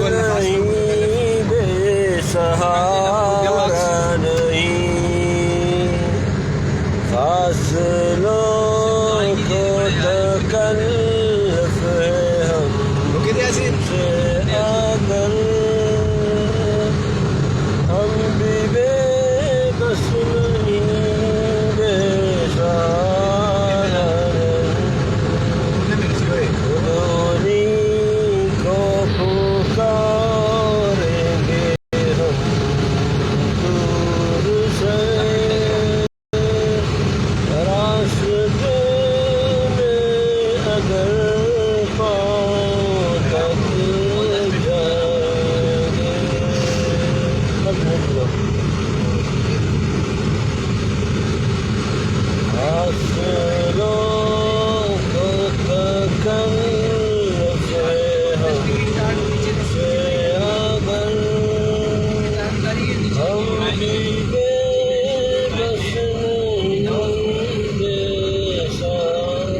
नहीं बेसहारा नहीं, फासलों को तकल्लुफ़ है हमसे अगर, हम भी बेबस नहीं बेसहारा नहीं, उन्हीं को पुकारेंगे हम दूर से, रास्ते में अगर पाँव तक जाएंगे। फासलों को तकल्लुफ़ है हमसे अगर, हम भी बेबस नहीं बेसहारा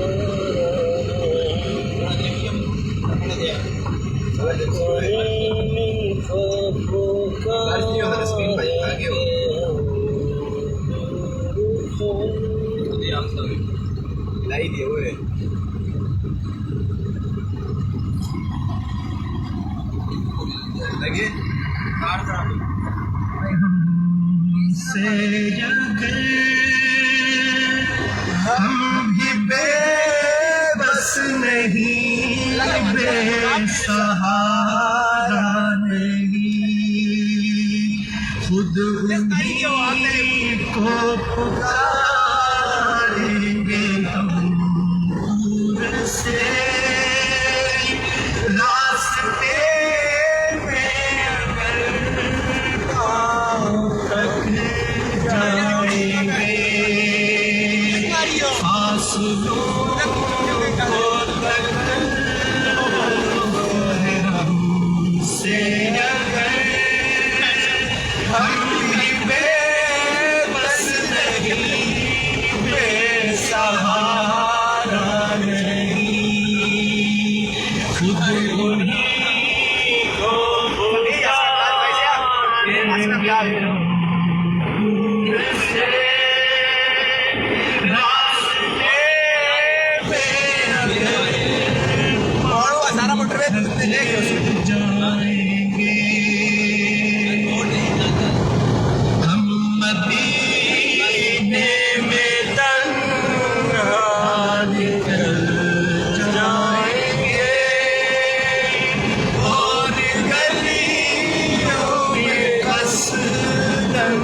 नहीं, को पुकारेंगे हम दूर से। लाई दिए वो लगे से अगर हम भी बेबस नहीं बेसहारा नहीं, खुद उन्हीं को पुकारेंगे हम दूर से, रास्ते में अगर पाँव तक जाएंगे, फासलों को तकल्लुफ़ है हमसे अगर, हम भी बेबस नहीं बेसहारा नहीं, खुद उन्हीं को पुकारेंगे हम दूर से, रास्ते में अगर सारा मोटर में जाएंगे, हम मदीने में तन्हा निकल जाएंगे, और गलियों में कसदम